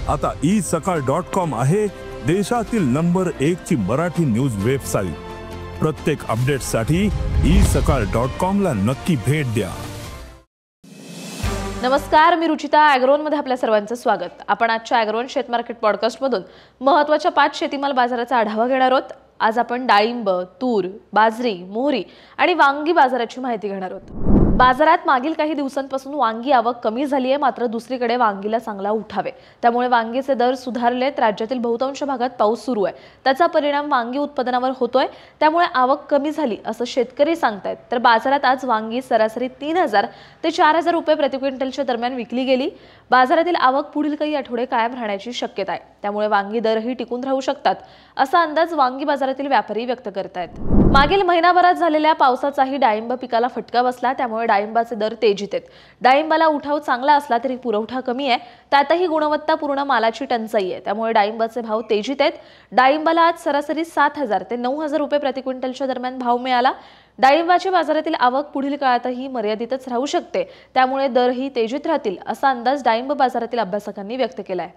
आता isakal.com आहे देशातील नंबर 1 ची मराठी न्यूज वेबसाईट। प्रत्येक अपडेटसाठी isakal.com ला नक्की भेट द्या। नमस्कार, मी रुचिता। ॲग्रोवन मध्ये आपल्या सर्वांचं स्वागत। आपण आजच्या ॲग्रोवन शेत मार्केट पॉडकास्ट मधून महत्त्वाच्या 5 शेतीमाल बाजाराचा आढावा घेणार आहोत। आज आपण डाळिंब, तूर, बाजरी, मोहरी आणि वांगी बाजाराची माहिती घेणार आहोत। बाजारात मागील काही दिवसांपासून वांगी आवक कमी झाली आहे, मात्र दुसरीकडे वांगीला चांगला उठाव आहे। त्यामुळे वांगीचे दर सुधारलेत। राज्यातील बहुतांश भागात पाऊस सुरू आहे, त्याचा परिणाम वांगी उत्पादनावर होतोय। त्यामुळे आवक कमी झाली असं शेतकरी सांगतायत। तर बाजारात आज वांगी सरासरी 3000 ते 4000 रुपये प्रति क्विंटलच्या दरम्यान विकली गेली। बाजारातील आवक पुढील काही आठवडे कायम राहण्याची शक्यता आहे, त्यामुळे वांगी दरही टिकून राहू शकतात असा अंदाज वांगी बाजारातील व्यापारी व्यक्त करतायत। मागील महिनाभरात झालेल्या पावसाचाही डाळिंब पिकाला फटका बसला, त्यामुळे डाळिंबाचे दर तेजीत आहेत। डाळिंबाला उठाव चांगला असला तरी पुरवठा कमी आहे, त्यातही गुणवत्तापूर्ण मालाची टंचाई आहे, त्यामुळे डाळिंबाचे भाव तेजीत आहेत। डाळिंबाला आज सरासरी 7000 ते 9000 रुपये प्रति क्विंटलच्या दरम्यान भाव मिळाला। डाळिंबाची बाजारातील आवक पुढील काळातही मर्यादितच राहू शकते, त्यामुळे दरही तेजीत राहतील असा अंदाज डाळिंब बाजारातील अभ्यासकांनी व्यक्त केलाय।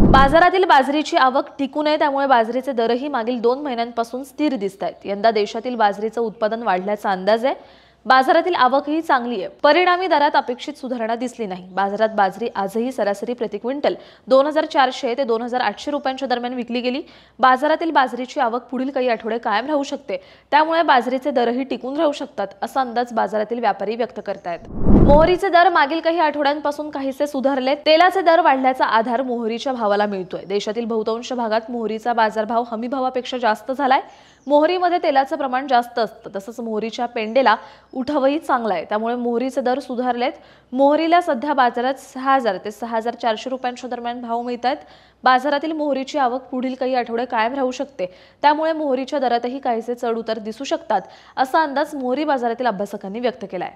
बाजारातील बाजरीची आवक टिकून आहे, त्यामुळे बाजरीचे दरही मागील 2 महिन्यांपासून स्थिर दिसतायत। यंदा देशातील बाजरीचं उत्पादन वाढल्याचा अंदाज आहे। बाजारातील आवकही चांगली आहे, परिणामी दरात अपेक्षित सुधारणा दिसली नाही। बाजारात बाजरी आजही सरासरी प्रति क्विंटल 2400 ते 2800 रुपयांच्या दरम्यान विकली गेली। बाजारातील बाजरीची आवक पुढील काही आठवडे कायम राहू शकते, त्यामुळे बाजरीचे दरही टिकून राहू शकतात असा अंदाज बाजारातील व्यापारी व्यक्त करतायत। मोहरीचे दर मागील काही आठवड्यांपासून काहीसे सुधारले। तेलाचे दर वाढल्याचा आधार मोहरीच्या भावाला मिळतोय। देशातील बहुतांश भागात मोहरीचा बाजारभाव हमी भावापेक्षा जास्त झालाय। मोहरीमध्ये तेलाचं प्रमाण जास्त असतं, तसंच मोहरीच्या पेंडेला उठावही चांगला आहे, त्यामुळे मोहरीचे दर सुधारलेत। मोहरीला सध्या बाजारात 6000 ते 6400 रुपयांच्या दरम्यान भाव मिळतात। बाजारातील मोहरीची आवक पुढील काही आठवडे कायम राहू शकते, त्यामुळे मोहरीच्या दरातही काहीसे चढ उतार दिसू शकतात असा अंदाज मोहरी बाजारातील अभ्यासकांनी व्यक्त केलाय।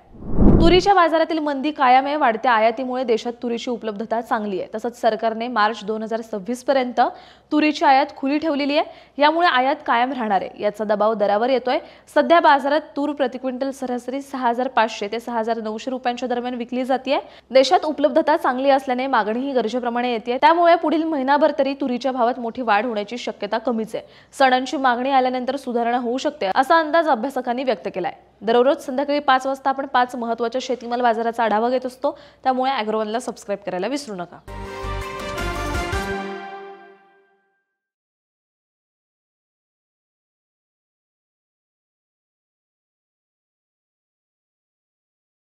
तुरीच्या बाजारातील मंदी कायम आहे। वाढत्या आयातीमुळे देशात तुरीची उपलब्धता चांगली आहे, तसंच सरकारने मार्च 2026 पर्यंत तुरीची आयात खुली ठेवलेली आहे, यामुळे आयात कायम राहणार आहे, याचा दबाव दरावर येतोय। सध्या बाजारात तूर प्रति क्विंटल सरासरी 6500 ते 6900 रुपयांच्या दरम्यान विकली जाते। देशात उपलब्धता चांगली असल्याने मागणीही गरजेप्रमाणे येते, त्यामुळे पुढील महिनाभर तरी तुरीच्या भावात मोठी वाढ होण्याची शक्यता कमीच आहे। सणांची मागणी आल्यानंतर सुधारणा होऊ शकते असा अंदाज अभ्यासकांनी व्यक्त केलाय। दररोज संध्याकाळी 5 वाजता आपण 5 महत्त्वाच्या शेतीमाल बाजाराचा आढावा घेत असतो, त्यामुळे ॲग्रोवनला सबस्क्राइब करायला विसरू नका।